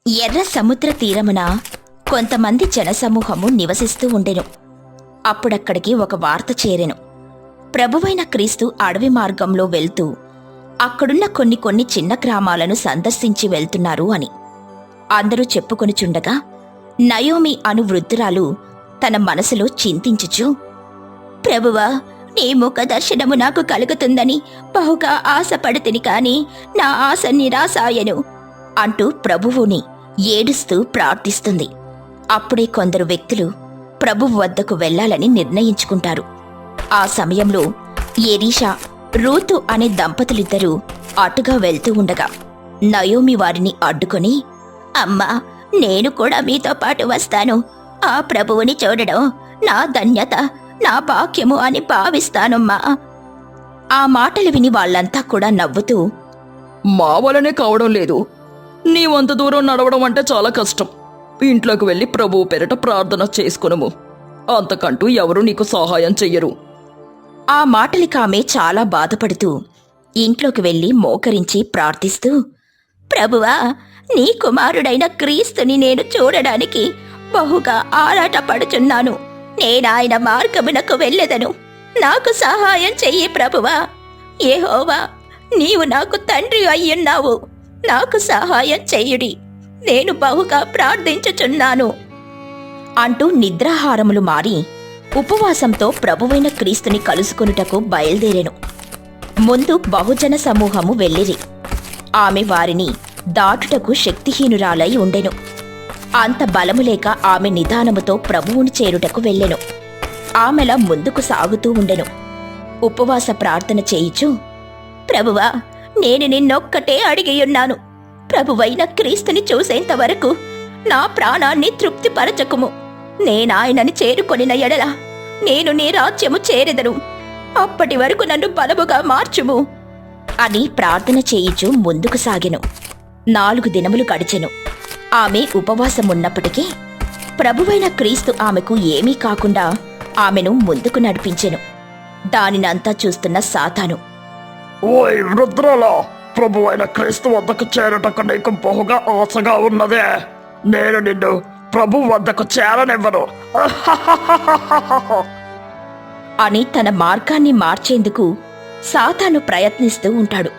ఎర్ర సముద్ర తీరమున కొంతమంది జనసమూహము నివసిస్తూ ఉండెను. అప్పుడక్కడికి ఒక వార్త చేరెను. ప్రభువైన క్రీస్తు అడవి మార్గంలో వెళ్తూ అక్కడున్న కొన్ని చిన్న గ్రామాలను సందర్శించి వెళ్తున్నారు అని. అందరూ చెప్పుకొనుచుండగా నయోమి అను వృద్ధురాలు తన మనసులో చింతించుచు, ప్రభువా, నీ ముఖ దర్శనము నాకు కలుగుతుందని బహుగా ఆశపడితిని కాని నా ఆశ నిరాశాయను అంటూ ప్రభువుని ఏడుస్తూ ప్రార్థిస్తుంది. అప్పుడే కొందరు వ్యక్తులు ప్రభువు వద్దకు వెళ్లాలని నిర్ణయించుకుంటారు. ఆ సమయంలో ఎలీషా, రూతు అనే దంపతులిద్దరూ అటుగా వెళ్తూ ఉండగా నయోమి వారిని అడ్డుకొని, అమ్మా, నేను కూడా మీతో పాటు వస్తాను. ఆ ప్రభువుని చూడడం నా ధన్యత, నా భాగ్యము అని భావిస్తానమ్మా. ఆ మాటలు విని వాళ్ళంతా కూడా నవ్వుతూ, మా వలనే కావడం లేదు. నీవంత దూరం నడవడం అంటే చాలా కష్టం. ఇంట్లోకి వెళ్ళి ప్రభువు పేరిట ప్రార్థన చేసుకునము. అంతకంటూ ఎవరు నీకు సహాయం చెయ్యరు. ఆ మాటలికామె చాలా బాధపడుతూ ఇంట్లోకి వెళ్లి మోకరించి ప్రార్థిస్తూ, ప్రభువా, నీ కుమారుడైన క్రీస్తుని నేను చూడడానికి బహుగా ఆరాటపడుచున్నాను. నేనాయన మార్గమునకు వెళ్ళెదను. నాకు సహాయం చెయ్యి ప్రభువా. యెహోవా, నీవు నాకు తండ్రి అయ్యున్నావు. నాకు సహాయం చెయ్యుడి. నేను బహుగా ప్రార్థించుచున్నాను అంటూ నిద్రాహారములు మారి ఉపవాసంతో ప్రభువైన క్రీస్తుని కలుసుకొనుటకు బయలుదేరెను. ముందు బహుజన సమూహము వెళ్ళిరి. ఆమె వారిని దాటుటకు శక్తిహీనురాలై ఉండెను. అంత బలము లేక ఆమె నిదానముతో ప్రభువుని చేరుటకు వెళ్ళెను. ఆమెలా ముందుకు సాగుతూ ఉండెను. ఉపవాస ప్రార్థన చేయుచు, ప్రభువా, నేను నిన్నొక్కటే అడిగియున్నాను. ప్రభువైన క్రీస్తుని చూసేంత వరకు నా ప్రాణాన్ని తృప్తిపరచకుము. నేనాయనని చేరుకొనిన ఎడల నేను నీ రాజ్యము చేరెదను. అప్పటి వరకు నన్ను బలముగా మార్చుము అని ప్రార్థన చేయుచు ముందుకు సాగెను. 4 దినములు గడిచెను. ఆమె ఉపవాసమున్నప్పటికీ ప్రభువైన క్రీస్తు ఆమెకు ఏమీ కాకుండా ఆమెను ముందుకు నడిపించెను. దానినంతా చూస్తున్న సాతాను, ఓయ్ వృద్ధురాలా, ప్రభువైన క్రీస్తు వద్దకు చేరుటకు నీకు బహుగా ఆశగా ఉన్నదే. నేను నిన్ను ప్రభు వద్దకు చేరనివ్వను అని తన మార్గాన్ని మార్చేందుకు సాతాను ప్రయత్నిస్తూ ఉంటాడు.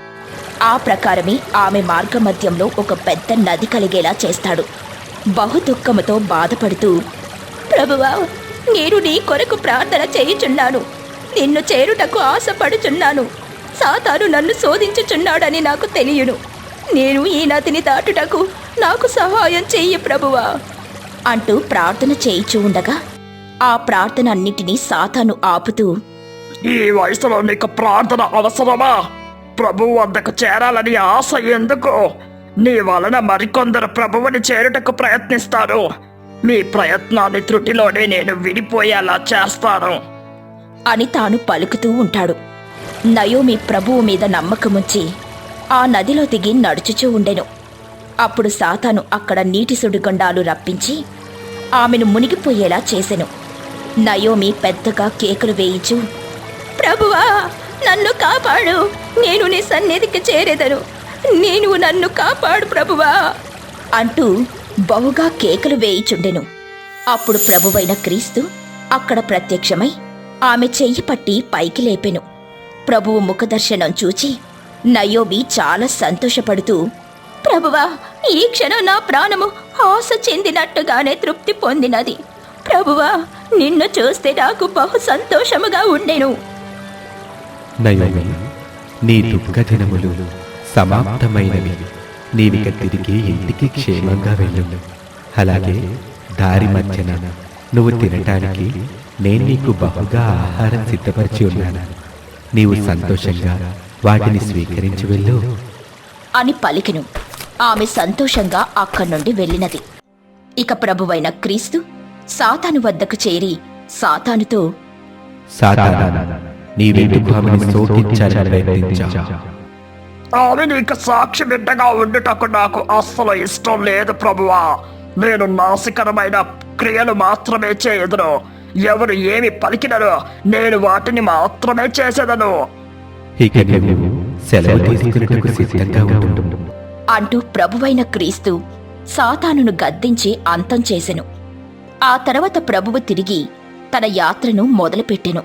ఆ ప్రకారమే ఆమె మార్గమధ్యంలో ఒక పెద్ద నది కలిగేలా చేస్తాడు. బహు దుఃఖముతో బాధపడుతూ, ప్రభువా, నేను నీ కొరకు ప్రార్థన చేయుచున్నాను. నిన్ను చేరుటకు ఆశపడుచున్నాను. సాతాను నన్ను శోధించుచున్నాడని నాకు తెలియను. నేను ఈ నదిని దాటుటకు నాకు సహాయం చెయ్యి ప్రభువా అంటూ ప్రార్థన చేయిచూ ఉండగా ఆ ప్రార్థన అన్నిటినీ సాతాను ఆపుతూ, ఈ వయసులో నీకు ప్రార్థన అవసరమా? ప్రభు వద్దకు చేరాలని ఆశ ఎందుకు? నీ వలన మరికొందరు ప్రభువుని చేరుటకు ప్రయత్నిస్తారు. మీ ప్రయత్నాన్ని త్రుటిలోనే నేను విడిపోయేలా చేస్తాను అని తాను పలుకుతూ ఉంటాడు. నయోమి ప్రభువు మీద నమ్మకముంచి ఆ నదిలో దిగి నడుచుచూ ఉండెను. అప్పుడు సాతాను అక్కడ నీటి సుడిగుండాలు రప్పించి ఆమెను మునిగిపోయేలా చేసెను. నయోమి పెద్దగా కేకలు వేయించు, ప్రభువా, నన్ను కాపాడు. నేను నీ సన్నిధికి చేరెదను. నీవు నన్ను కాపాడు ప్రభువా అంటూ బహుగా కేకలు వేయిచుండెను. అప్పుడు ప్రభువైన క్రీస్తు అక్కడ ప్రత్యక్షమై ఆమె చెయ్యి పట్టి పైకి లేపెను. ప్రభువు ముఖదర్శనం చూచి నయోమి చాలా సంతోషపడుతూ, ప్రభువా, ఈ క్షణం నా ప్రాణము ఆశ చెందినట్టుగానే తృప్తి పొందినది. ప్రభువా, నిన్ను చూస్తే నాకు బహు సంతోషముగా ఉండెను. నయోమి, నీ దుఃఖ దినములు సమాప్తమైనవి. నీవిక తిరిగి ఇంటికి క్షేమంగా వెళ్ళు. అలాగే దారి మధ్యన నువ్వు తినటానికి నేను నీకు బహుగా ఆహారం సిద్ధపరిచి ఉన్నాను. నీవు సంతోషంగా వాటిని స్వీకరించి వెళ్ళు అని పలికెను. ఆమె సంతోషంగా అక్కడి నుండి వెళ్ళినది. ఇక ప్రభువైన క్రీస్తు సాతాను వద్దకు చేరి సాతానుతో, సాతానా, నీవెందుకు ఆమెను శోకించాలని ప్రయత్నించావు? ఆమె నీకు సాక్షి బిడ్డగా ఉండుటకు నాకు అస్సలు ఇష్టం లేదు ప్రభువా. నేను నాశకరమైన క్రియలు మాత్రమే చేయదును. ఎవరు ఏమి పలికినరో నేను వాటిని మాత్రమే చేసేదను. ఇక నువ్వు సెలవు తీసుకున్నట్టుకు సిద్ధంగా ఉండు అంటూ ప్రభువైన క్రీస్తు సాతానును గద్దించి అంతం చేసెను. ఆ తర్వాత ప్రభువు తిరిగి తన యాత్రను మొదలుపెట్టెను.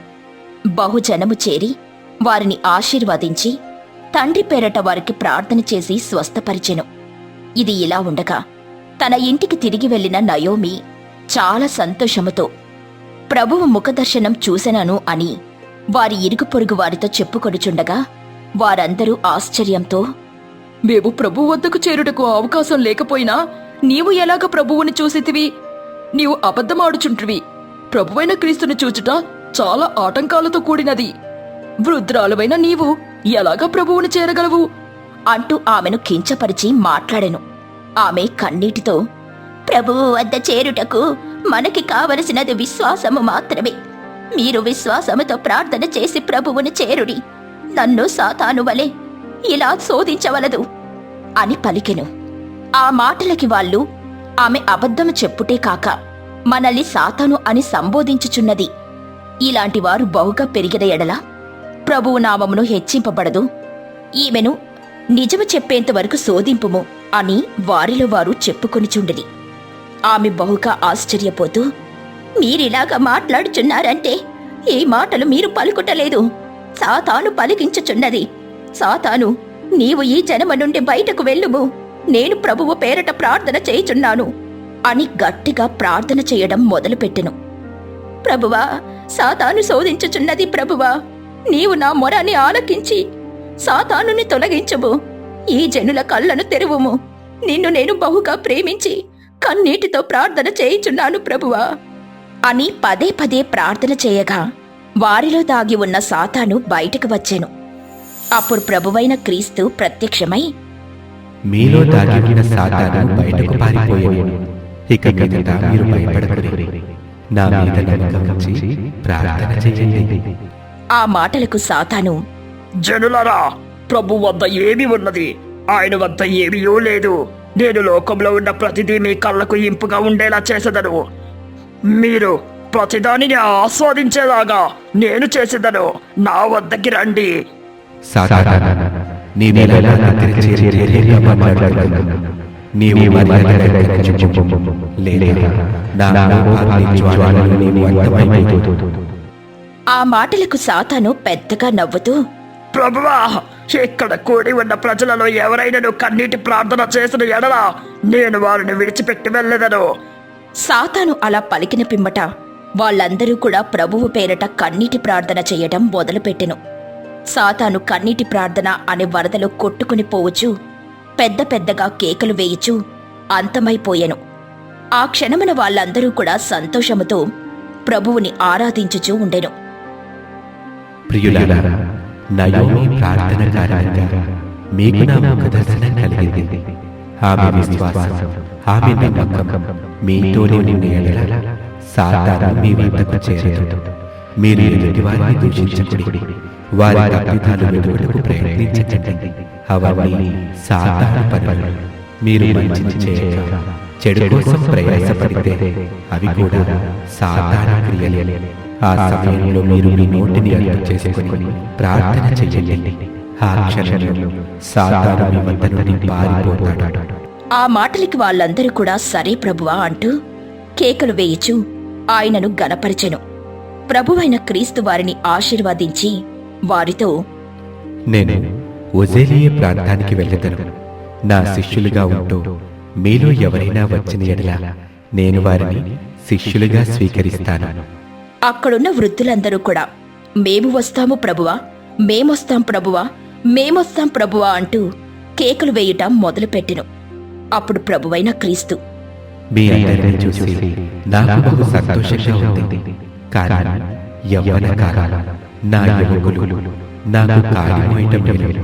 బహుజనము చేరి వారిని ఆశీర్వదించి తండ్రి పేరట వారికి ప్రార్థన చేసి స్వస్థపరిచెను. ఇది ఇలా ఉండగా తన ఇంటికి తిరిగి వెళ్లిన నయోమి చాలా సంతోషముతో ప్రభువు ముఖదర్శనం చూసెనను అని వారి ఇరుగు పొరుగు వారితో చెప్పుకొనుచుండగా వారందరూ ఆశ్చర్యంతో, మేము ప్రభువు వద్దకు చేరుటకు అవకాశం లేకపోయినా నీవు ఎలాగ ప్రభువుని చూసితివి? నీవు అబద్ధమాడుచుంటివి. ప్రభువైన క్రీస్తుని చూచుట చాలా ఆటంకాలతో కూడినది. వృద్ధురాలువైన నీవు ఎలాగ ప్రభువుని చేరగలవు? అంటూ ఆమెను కించపరిచి మాట్లాడెను. ఆమె కన్నీటితో, ప్రభువు వద్ద చేరుటకు మనకి కావలసినది విశ్వాసము మాత్రమే. మీరు విశ్వాసముతో ప్రార్థన చేసి ప్రభువుని చేరుడి. నన్ను సాతాను వలె ఇలా శోధించవలదు అని పలికెను. ఆ మాటలకి వాళ్ళు, ఆమె అబద్ధము చెప్పుటే కాక మనల్ని సాతాను అని సంబోధించుచున్నది. ఇలాంటి వారు బహుగా పెరిగిన ఎడల ప్రభువు నామమును హెచ్చింపబడదు. ఈమెను నిజము చెప్పేంతవరకు శోధింపుము అని వారిలో వారు చెప్పుకొనిచుండిరి. ఆమె బహుగా ఆశ్చర్యపోతూ, మీరిలాగా మాట్లాడుచున్నారంటే ఈ మాటలు మీరు పలుకుటలేదు, సాతాను పలికించుచున్నది. సాతాను, నీవు ఈ జనమ నుండి బయటకు వెళ్ళుము, నేను ప్రభువు పేరట ప్రార్థన చేయుచున్నాను అని గట్టిగా ప్రార్థన చేయడం మొదలుపెట్టెను. ప్రభువా, సాతాను శోధించుచున్నది. ప్రభువా, నీవు నా మొరని ఆలకించి సాతానుని తొలగించుము. ఈ జనుల కళ్ళను తెరువుము. నిన్ను నేను బహుగా ప్రేమించి కన్నీటితో ప్రార్థన చేయుచున్నాను ప్రభువా అని పదే పదే ప్రార్థన చేయగా వారిలో దాగి ఉన్న సాతాను బయటకు వచ్చెను. అప్పుడు ప్రభువైన క్రీస్తు ప్రత్యక్షమై, మీలో దాగి ఉన్న సాతాను బయటకు పారిపోయేను. ఇక మీదట మీరు భయపడకూడదు. నా మీద నమ్మకం ఉంచి ప్రార్థన చేయండి. ఆ మాటలకు సాతాను, జనులారా, ప్రభు వద్ద ఏమి ఉన్నది? ఆయన వద్ద ఏమీయూ లేదు. నేను లోకంలో ఉన్న ప్రతిదీ మీ కళ్ళకు ఇంపుగా ఉండేలా చేసేదను. మీరు ప్రతిదానిని ఆస్వాదించేలాగా నేను చేసేదను. నా వద్దకి రండి. సాతానా, నీవెలా నా దగ్గర చేరి ధైర్యంగా మాట్లాడుతున్నావు? నీవు మర్యాదగా కనిపించు. లేదా నా కోపాగ్ని జ్వాలలు నీవు అంతమైపోదు. ఆ మాటలకు సాతాను పెద్దగా నవ్వుతూ, ప్రభువా, ఇక్కడ కూడి ఉన్న ప్రజలలో ఎవరైనా కన్నీటి ప్రార్థన చేసిన ఎడల నేను వారిని విడిచిపెట్టి వెళ్ళెదను. సాతాను అలా పలికిన పిమ్మట వాళ్ళందరూ కూడా ప్రభువు పేరట కన్నీటి ప్రార్థన చేయడం మొదలుపెట్టెను. సాతాను కన్నీటి ప్రార్థన అనే వరదలో కొట్టుకుని పోవచ్చు, పెద్ద పెద్దగా కేకలు వేయుచు అంతమైపోయెను. ఆ క్షణమున వాళ్ళందరూ కూడా సంతోషముతో ప్రభువుని ఆరాధించుచూ ఉండెను. ప్రియులారా, నయోమి ప్రార్థన కారణంగా మీకు నా ముఖదర్శనం కలిగింది. ఆమె విశ్వాసం, ఆమె నమ్మకం మీతోనే ఉండే ఎడల సాతాను మీ వద్దకు చేరదు. మీరు ఎదుటి వారిని దూషించకుడి. వారి తప్పిదాలు వెతుకుటకు ప్రయత్నించండి. అవన్నీ సాతాను పనులు. మీరు మంచిని చేయక చెడు కోసం ప్రయాసపడితే అవి కూడా సాతాను క్రియలే. ఆ సమయంలో మీరు మీ నోటిని అడ్డు చేసుకుని ప్రార్థన చెయ్యండి. ఆ క్షణంలో సాతాను మీ వద్ద నుండి పారిపోతాడు. ఆ మాటలకి వాళ్ళందరూ కూడా సరే ప్రభువా అంటూ కేకలు వేయుచు ఆయనను గనపరిచెను. ప్రభువైన క్రీస్తు వారిని ఆశీర్వదించి వారితో, నేను ఒజేలియే ప్రాంతానికి వెళ్ళెదను. నా శిష్యులుగా ఉంటూ మీలో ఎవరైనా వచ్చిన ఎడల నేను వారిని శిష్యులుగా స్వీకరిస్తాను. అక్కడున్న వృద్ధులందరూ కూడా, మేము వస్తాము ప్రభువా, మేమొస్తాం ప్రభువా, మేమొస్తాం ప్రభువా అంటూ కేకలు వేయటం మొదలుపెట్టెను. అప్పుడు ప్రభువైన క్రీస్తు, మీ అందరినీ చూసి నాకు బహు సంతోషంగా ఉంది. కానీ యవ్వన కాలం నా యువకులు నాకు కార్యమేయటం లేదు.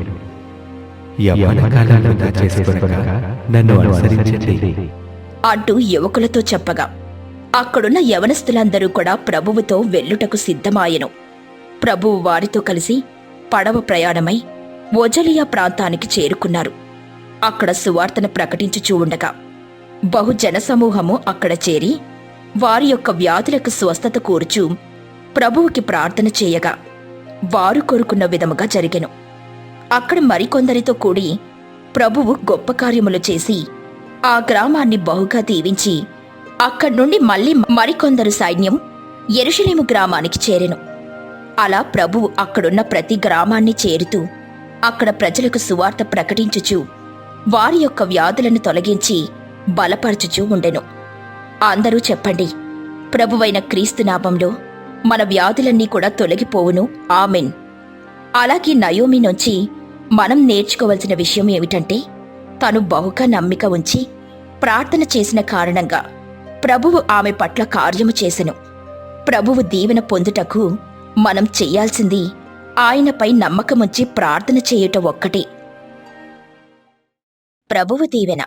యవ్వన కాలం వృధా చేసుకొనక నన్ను అనుసరించండి అంటూ యువకులతో చెప్పగా అక్కడున్న యవనస్తులందరూ కూడా ప్రభువుతో వెళ్ళుటకు సిద్ధమాయెను. ప్రభువు వారితో కలిసి పడవ ప్రయాణమై ఒజలియా ప్రాంతానికి చేరుకున్నారు. అక్కడ సువార్తను ప్రకటించుచూ ఉండగా బహుజనసమూహము అక్కడ చేరి వారి యొక్క వ్యాధులకు స్వస్థత కోరుచూ ప్రభువుకి ప్రార్థన చేయగా వారు కోరుకున్న విధముగా జరిగెను. అక్కడ మరికొందరితో కూడి ప్రభువు గొప్ప కార్యములు చేసి ఆ గ్రామాన్ని బహుగా దీవించి అక్కడి నుండి మళ్ళీ మరికొందరు సైన్యం యెరూషలేము గ్రామానికి చేరెను. అలా ప్రభువు అక్కడున్న ప్రతి గ్రామాన్ని చేరుతూ అక్కడ ప్రజలకు సువార్త ప్రకటించుచు వారి యొక్క వ్యాధులను తొలగించి బలపరచుచూ ఉండెను. అందరూ చెప్పండి, ప్రభువైన క్రీస్తు నామంలో మన వ్యాధులన్నీ కూడా తొలగిపోవును, ఆమెన్. అలాగే నయోమి నుంచి మనం నేర్చుకోవలసిన విషయం ఏమిటంటే, తను బహుగా నమ్మిక ఉంచి ప్రార్థన చేసిన కారణంగా ప్రభువు ఆమె పట్ల కార్యము చేసెను. ప్రభువు దీవెన పొందుటకు మనం చెయ్యాల్సింది ఆయనపై నమ్మకముంచి ప్రార్థన చేయుట ఒక్కటే. ప్రభువు దీవెన.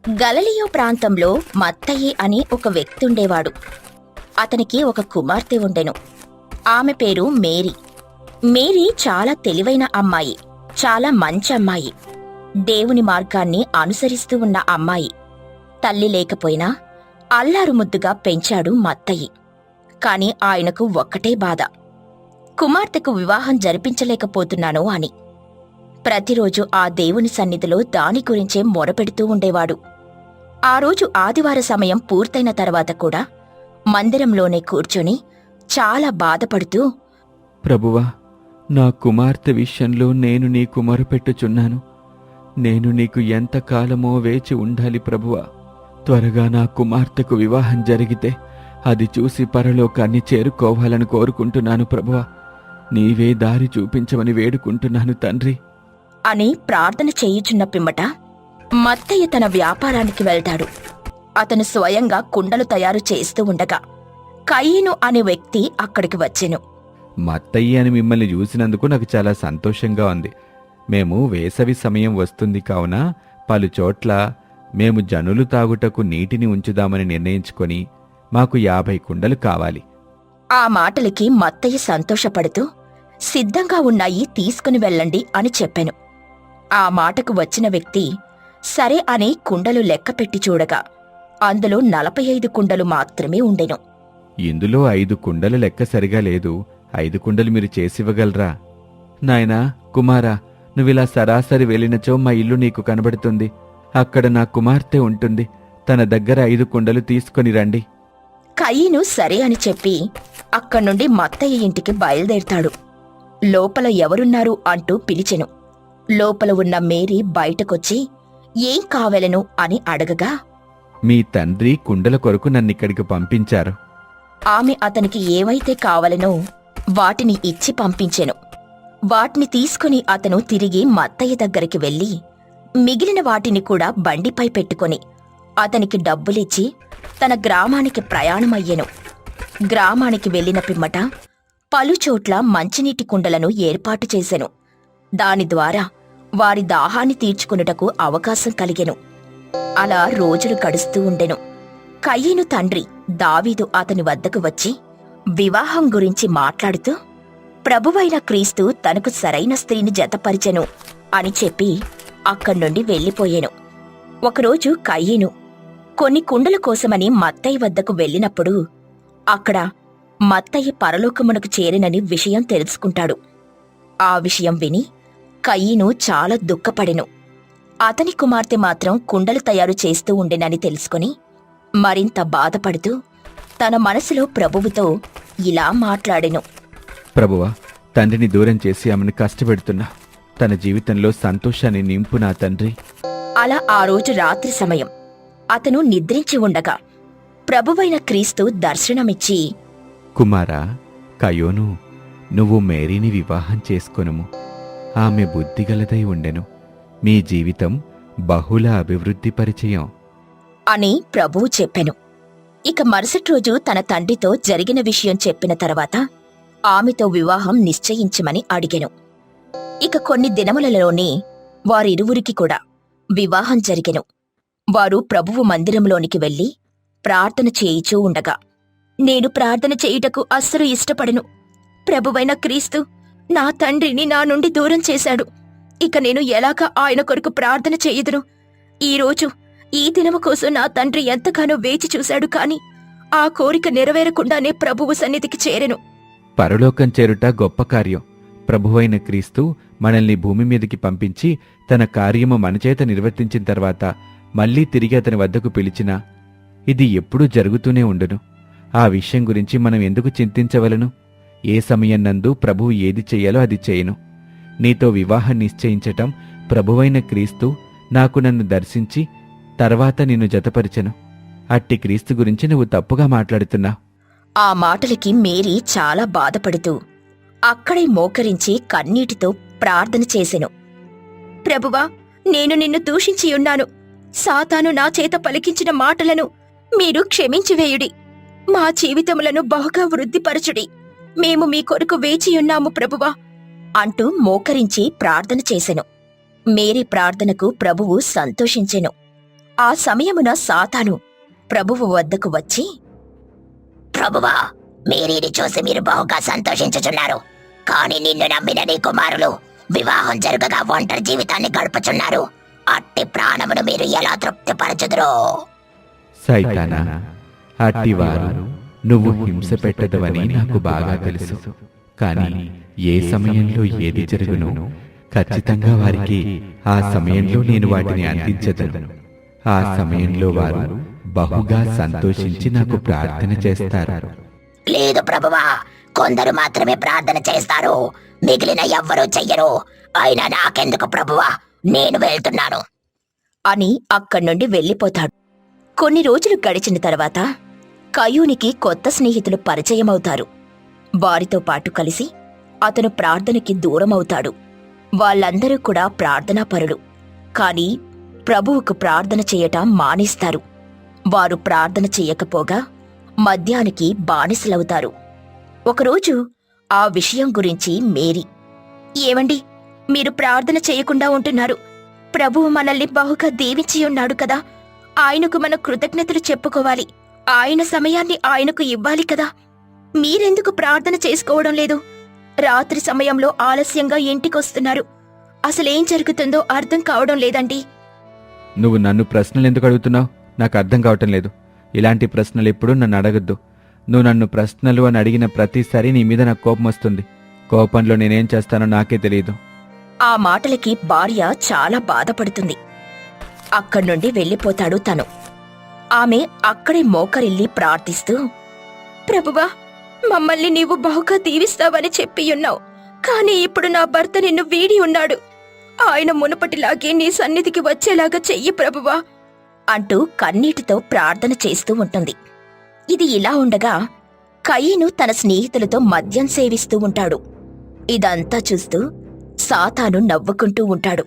గలిలయ ప్రాంతంలో మత్తయి అనే ఒక వ్యక్తి ఉండేవాడు. అతనికి ఒక కుమార్తె ఉండెను. ఆమె పేరు మేరీ. మేరీ చాలా తెలివైన అమ్మాయి, చాలా మంచి అమ్మాయి, దేవుని మార్గాన్ని అనుసరిస్తూ ఉన్న అమ్మాయి. తల్లి లేకపోయినా అల్లారు ముద్దుగా పెంచాడు మత్తయి. కాని ఆయనకు ఒక్కటే బాధ, కుమార్తెకు వివాహం జరిపించలేకపోతున్నాను అని. ప్రతిరోజు ఆ దేవుని సన్నిధిలో దాని గురించే మొరపెడుతూ ఉండేవాడు. ఆ రోజు ఆదివార సమయం పూర్తయిన తర్వాత కూడా మందిరంలోనే కూర్చొని చాలా బాధపడుతూ, ప్రభువా, నా కుమార్తె విషయంలో నేను నీకు మొరపెట్టుచున్నాను. నేను నీకు ఎంతకాలమో వేచి ఉండాలి ప్రభువా. త్వరగా నా కుమార్తెకు వివాహం జరిగితే అది చూసి పరలోకాన్ని చేరుకోవాలని కోరుకుంటున్నాను ప్రభువా. నీవే దారి చూపించమని వేడుకుంటున్నాను తండ్రి అని ప్రార్థన చేయుచున్న పిమ్మట మత్తయ్య తన వ్యాపారానికి వెళ్తాడు. అతను స్వయంగా కుండలు తయారు చేస్తూ ఉండగా కయీను అనే వ్యక్తి అక్కడికి వచ్చెను. మత్తయ్య అని మిమ్మల్ని చూసినందుకు నాకు చాలా సంతోషంగా ఉంది. మేము వేసవి సమయం వస్తుంది కావున పలుచోట్ల మేము జనులు తాగుటకు నీటిని ఉంచుదామని నిర్ణయించుకొని మాకు 50 కుండలు కావాలి. ఆ మాటలకి మత్తయ్య సంతోషపడుతూ, సిద్ధంగా ఉన్నాయి, తీసుకుని వెళ్ళండి అని చెప్పెను. ఆ మాటకు వచ్చిన వ్యక్తి సరే అని కుండలు లెక్కపెట్టి చూడగా అందులో 45 కుండలు మాత్రమే ఉండెను. ఇందులో 5 కుండల లెక్క సరిగా లేదు. 5 కుండలు మీరు చేసివ్వగలరా? నాయనా, కుమారా, నువ్విలా సరాసరి వెళ్ళినచో మా ఇల్లు నీకు కనబడుతుంది. అక్కడ నా కుమార్తె ఉంటుంది. తన దగ్గర 5 కుండలు తీసుకొని రండి. కయీను సరే అని చెప్పి అక్కడ్నుండి మత్తయ్య ఇంటికి బయలుదేరతాడు. లోపల ఎవరున్నారు అంటూ పిలిచెను. లోపల ఉన్న మేరీ బయటకొచ్చి ఏం కావలెను అని అడగగా, మీ తండ్రి కుండల కొరకు నన్నిక్కడికి పంపించారు. ఆమె అతనికి ఏవైతే కావలెనో వాటిని ఇచ్చి పంపించెను. వాటిని తీసుకుని అతను తిరిగి మత్తయ్య దగ్గరికి వెళ్లి మిగిలిన వాటిని కూడా బండిపై పెట్టుకొని అతనికి డబ్బులిచ్చి తన గ్రామానికి ప్రయాణమయ్యెను. గ్రామానికి వెళ్లిన పిమ్మట పలుచోట్ల మంచినీటి కుండలను ఏర్పాటు చేసెను. దాని ద్వారా వారి దాహాన్ని తీర్చుకొనుటకు అవకాశం కలిగెను. అలా రోజులు గడుస్తూ ఉండెను. కయీను తండ్రి దావీదు అతని వద్దకు వచ్చి వివాహం గురించి మాట్లాడుతూ, ప్రభువైన క్రీస్తు తనకు సరైన స్త్రీని జతపరిచెను అని చెప్పి అక్కడ్నుండి వెళ్ళిపోయెను. ఒకరోజు కయీను కొన్ని కుండల కోసమని మత్తయ్య వద్దకు వెళ్ళినప్పుడు అక్కడ మత్తయ్య పరలోకమునకు చేరినని విషయం తెలుసుకుంటాడు. ఆ విషయం విని కయీను చాలా దుఃఖపడెను. అతని కుమార్తె మాత్రం కుండలు తయారు చేస్తూ ఉండెనని తెలుసుకుని మరింత బాధపడుతూ తన మనసులో ప్రభువుతో ఇలా మాట్లాడెను. ప్రభువా, తండ్రిని దూరం చేసి ఆమెను కష్టపెడుతున్నా. తన జీవితంలో సంతోషాన్ని నింపు నా తండ్రి. అలా ఆ రోజు రాత్రి సమయం అతను నిద్రించి ఉండగా ప్రభువైన క్రీస్తు దర్శనమిచ్చి, కుమారా, కయోను, నువ్వు మేరీని వివాహం చేసుకొనుము. ఆమె బుద్ధిగలదై ఉండెను. మీ జీవితం బహుళ అభివృద్ధి పరిచయం అని ప్రభువు చెప్పెను. ఇక మరుసటి రోజు తన తండ్రితో జరిగిన విషయం చెప్పిన తర్వాత ఆమెతో వివాహం నిశ్చయించమని అడిగెను. ఇక కొన్ని దినములలోనే వారిరువురికి కూడా వివాహం జరిగెను. వారు ప్రభువు మందిరంలోనికి వెళ్లి ప్రార్థన చేయిచూ ఉండగా, నేను ప్రార్థన చేయుటకు అస్సలు ఇష్టపడను. ప్రభువైన క్రీస్తు నా తండ్రిని నా నుండి దూరం చేశాడు. ఇక నేను ఎలాగ ఆయన కొరకు ప్రార్థన చేయుదును? ఈరోజు ఈ దినము కోసం నా తండ్రి ఎంతగానో వేచి చూశాడు, కాని ఆ కోరిక నెరవేరకుండానే ప్రభువు సన్నిధికి చేరెను. పరలోకం చేరుట గొప్ప కార్యం. ప్రభువైన క్రీస్తు మనల్ని భూమి మీదకి పంపించి తన కార్యము మనచేత నిర్వర్తించిన తర్వాత మళ్ళీ తిరిగి అతని వద్దకు పిలిచినా ఇది ఎప్పుడూ జరుగుతూనే ఉండును. ఆ విషయం గురించి మనం ఎందుకు చింతించవలను? ఏ సమయం నందు ప్రభువు ఏది చెయ్యాలో అది చేయను. నీతో వివాహం నిశ్చయించటం ప్రభువైన క్రీస్తు నాకు నన్ను దర్శించి తర్వాత నిన్ను జతపరిచెను. అట్టి క్రీస్తు గురించి నువ్వు తప్పుగా మాట్లాడుతున్నావు. ఆ మాటలకి మేరీ చాలా బాధపడుతూ అక్కడే మోకరించి కన్నీటితో ప్రార్థన చేసెను. ప్రభువా, నేను నిన్ను దూషించియున్నాను. సాతాను నా చేత పలికించిన మాటలను మీరు క్షమించివేయుడి. మా జీవితములను బహుగా వృద్ధిపరచుడి. మేము మీ కొరకు వేచియున్నాము ప్రభువా అంటూ మోకరించి ప్రార్థన చేసెను. మేరీ ప్రార్థనకు ప్రభువు సంతోషించెను. ఆ సమయమున సాతాను ప్రభువు వద్దకు వచ్చి, ప్రభువా, మేరీని చూసి మీరు బహుగా సంతోషించుచున్నారు. కాని నిన్ను నమ్మిన నీ కుమారులు వివాహం జరగగా ఒంటరి జీవితాన్ని గడుపుచున్నారు. అట్టి ప్రాణమును మీరు ఎలా తృప్తిపరచుదురో? సైతానా, అట్టివారు నువ్వు హింస పెట్టదవని నాకు బాగా తెలుసు. కాని ఏ సమయంలో ఏది జరుగునో ఖచ్చితంగా వారికి ఆ సమయంలో నేను వాటిని అందించదను. ఆ సమయంలో వారు బహుగా సంతోషించి నాకు ప్రార్థన చేస్తారు. లేదు ప్రభువా, కొందరు మాత్రమే ప్రార్థన చేస్తారు, మిగిలిన ఎవ్వరూ చెయ్యరు. అయినా నాకెందుకు ప్రభువా, నేను వెళ్తున్నాను అని అక్కడ్నుండి వెళ్ళిపోతాడు. కొన్ని రోజులు గడిచిన తర్వాత కయూనికి కొత్త స్నేహితులు పరిచయమవుతారు. వారితో పాటు కలిసి అతను ప్రార్థనకి దూరమవుతాడు. వాళ్ళందరూ కూడా ప్రార్థనాపరులు. కాని ప్రభువుకు ప్రార్థన చేయటం మానేస్తారు. వారు ప్రార్థన చెయ్యకపోగా మద్యానికి బానిసలవుతారు. ఒకరోజు ఆ విషయం గురించి మేరీ, ఏవండి, మీరు ప్రార్థన చేయకుండా ఉంటున్నారు. ప్రభువు మనల్ని బహుగా దీవించియున్నాడు కదా. ఆయనకు మన కృతజ్ఞతలు చెప్పుకోవాలి. ఆయన సమయాన్ని ఆయనకు ఇవ్వాలి కదా. మీరెందుకు ప్రార్థన చేసుకోవడం లేదు? రాత్రి సమయంలో ఆలస్యంగా ఇంటికొస్తున్నారు. అసలేం జరుగుతుందో అర్థం కావడం లేదండి. నువ్వు నన్ను ప్రశ్నలు ఎందుకు అడుగుతున్నావు? నాకు అర్థం కావటం లేదు. ఇలాంటి ప్రశ్నలు ఎప్పుడూ నన్ను అడగద్దు. నువ్వు నన్ను ప్రశ్నలు అని అడిగిన ప్రతిసారి నీ మీద నాకు కోపం వస్తుంది. కోపంలో నేనేం చేస్తానో నాకే తెలియదు. ఆ మాటలకి భార్య చాలా బాధపడుతుంది. అక్కడ్నుండి వెళ్ళిపోతాడు తను. ఆమె అక్కడే మోకరిల్లి ప్రార్థిస్తూ, ప్రభువా, మమ్మల్ని నీవు బహుగా దీవిస్తావని చెప్పియున్నావు. కాని ఇప్పుడు నా భర్త నిన్ను వీడి ఉన్నాడు. ఆయన మునుపటిలాగే నీ సన్నిధికి వచ్చేలాగా చెయ్యి ప్రభువా అంటూ కన్నీటితో ప్రార్థన చేస్తూ ఉంటుంది. ఇది ఇలా ఉండగా కయీను తన స్నేహితులతో మద్యం సేవిస్తూ ఉంటాడు. ఇదంతా చూస్తూ సాతాను నవ్వుకుంటూ ఉంటాడు.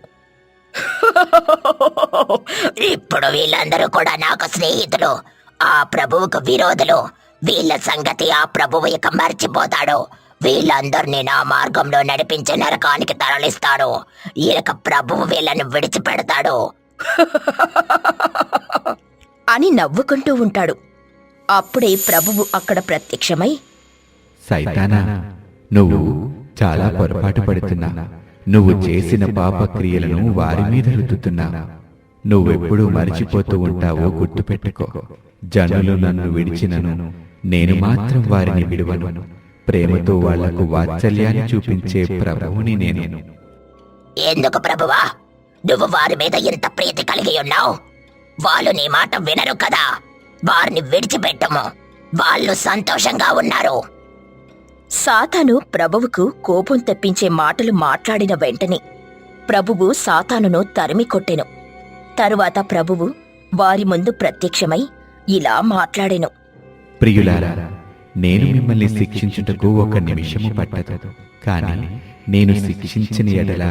ఇప్పుడు వీళ్ళందరూ కూడా నాకు స్నేహితులు, ఆ ప్రభువుకు విరోధులు. వీళ్ళ సంగతి ఆ ప్రభువు ఇక మర్చిపోతాడు. వీళ్ళందరినీ నా మార్గంలో నడిపించే నరకానికి తరలిస్తాడు. ఇక ప్రభువు వీళ్ళను విడిచిపెడతాడు అని నవ్వుకుంటూ ఉంటాడు. అప్పుడే ప్రభువు అక్కడ ప్రత్యక్షమై, సైతానా, నువ్వు చాలా పొరపాటు పడుతున్నా. నువ్వు చేసిన పాపక్రియలను వారి మీద రుద్దుతున్నా. నువ్వెప్పుడూ మరిచిపోతూ ఉంటావో గుర్తుపెట్టుకో. జనులు నన్ను విడిచినను నేను మాత్రం వారిని విడువను. ప్రేమతో వాళ్లకు వాత్సల్యాన్ని చూపించే ప్రభువుని నేను. ఎందుకు ప్రభువా, నువ్వు వారి మీద ఇంత ప్రీతి కలిగి ఉన్నావు? వాళ్ళు నీ మాట వినరు కదా. వారిని విడిచిపెట్టము, వాళ్ళు సంతోషంగా ఉన్నారు. సాతాను ప్రభువుకు కోపం తెప్పించే మాటలు మాట్లాడిన వెంటనే ప్రభువు సాతానును తరిమి కొట్టెను. తరువాత ప్రభువు వారి ముందు ప్రత్యక్షమై ఇలా మాట్లాడెను. ప్రియులారా, నేను మిమ్మల్ని శిక్షించుటకు ఒక నిమిషము పట్టదు. కాని నేను శిక్షించిన ఎడల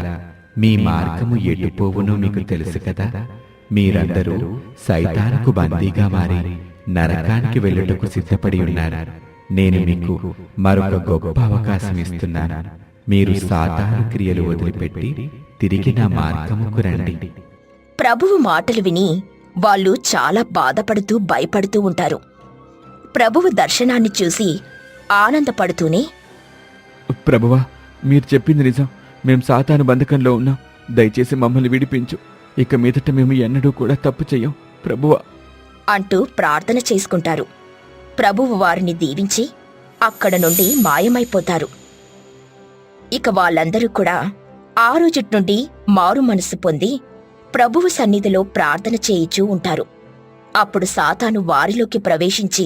మీ మార్గము ఎటుపోవునో మీకు తెలుసు కదా. మీరందరూ సైతానుకు బందీగా మారి నరకానికి వెళ్ళుటకు సిద్ధపడి ఉన్నారు. నేను మీకు మరొక గొప్ప అవకాశం ఇస్తున్నాను. మీరు సాతాను క్రియలు వదిలిపెట్టి తిరిగి నా మార్గముకు రండి. ప్రభువు మాటలు విని వాళ్ళు చాలా బాధపడుతూ భయపడుతూ ఉంటారు. ప్రభువు దర్శనాన్ని చూసి ఆనందపడుతూనే, ప్రభువా, మీరు చెప్పింది నిజం. మేం సాతాను బంధకంలో ఉన్నాం. దయచేసి మమ్మల్ని విడిపించు. ఇక మీదట మేము ఎన్నడూ కూడా తప్పు చెయ్యం ప్రభువా అంటూ ప్రార్థన చేసుకుంటారు. ప్రభువు వారిని దీవించి అక్కడ నుండి మాయమైపోతారు. ఇక వాళ్ళందరూ కూడా ఆ రోజుటి నుండి మారు మనసు పొంది ప్రభువు సన్నిధిలో ప్రార్థన చేయిచూ ఉంటారు. అప్పుడు సాతాను వారిలోకి ప్రవేశించి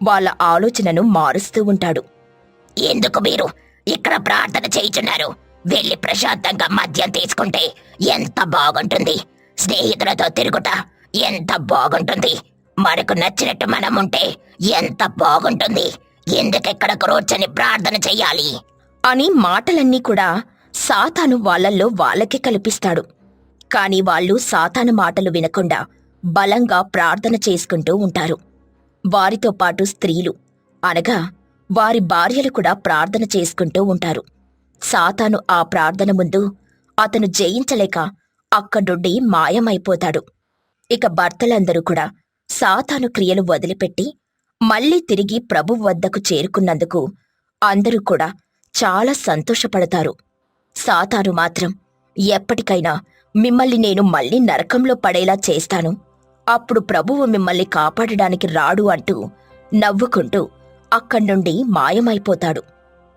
వాళ్ళ ఆలోచనను మారుస్తూ ఉంటాడు. ఎందుకు మీరు ఇక్కడ ప్రార్థన చేయుచున్నారు? వెళ్ళి ప్రశాంతంగా మద్యం తీసుకుంటే ఎంత బాగుంటుంది. స్నేహితులతో తిరుగుట ఎంత బాగుంటుంది. మనకు నచ్చినట్టు మనం ఉంటే ఎంత బాగుంటుంది. ఎందుకెక్కడ కూర్చొని ప్రార్థన చెయ్యాలి అని మాటలన్నీ కూడా సాతాను వాళ్ళల్లో వాళ్ళకే కల్పిస్తాడు. కాని వాళ్ళు సాతాను మాటలు వినకుండా బలంగా ప్రార్థన చేసుకుంటూ ఉంటారు. వారితో పాటు స్త్రీలు అనగా వారి భార్యలు కూడా ప్రార్థన చేసుకుంటూ ఉంటారు. సాతాను ఆ ప్రార్థన ముందు అతను జయించలేక అక్కడుండి మాయమైపోతాడు. ఇక భర్తలందరూ కూడా సాతాను క్రియలు వదిలిపెట్టి మళ్లీ తిరిగి ప్రభువు వద్దకు చేరుకున్నందుకు అందరూ కూడా చాలా సంతోషపడతారు. సాతాను మాత్రం ఎప్పటికైనా మిమ్మల్ని నేను మళ్లీ నరకంలో పడేలా చేస్తాను, అప్పుడు ప్రభువు మిమ్మల్ని కాపాడడానికి రాడు అంటూ నవ్వుకుంటూ అక్కడ్నుండి మాయమైపోతాడు.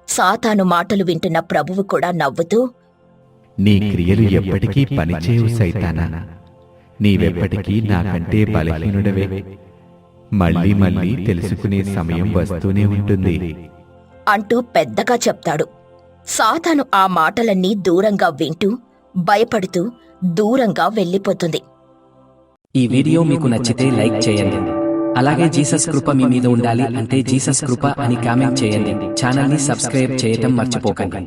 సాతాను మాటలు వింటున్న ప్రభువు కూడా నవ్వుతూ, నీ క్రియలు ఎప్పటికీ పనిచేయవు సైతానా. నీవెప్పటికీ నాకంటే బలహీనుడవే. మళ్ళీ మళ్ళీ తెలుసుకునే సమయం వస్తూనే ఉంటుంది అంటూ పెద్దగా చెప్తాడు. సాతాను ఆ మాటలన్నీ దూరంగా వింటూ భయపడుతూ దూరంగా వెళ్ళిపోతుంది. ఈ వీడియో మీకు నచ్చితే లైక్ చేయండి. అలాగే జీసస్ కృప మీ మీద ఉండాలి అంటే జీసస్ కృప అని కామెంట్ చేయండి. ఛానల్ ని సబ్స్క్రైబ్ చేయటం మర్చిపోకండి.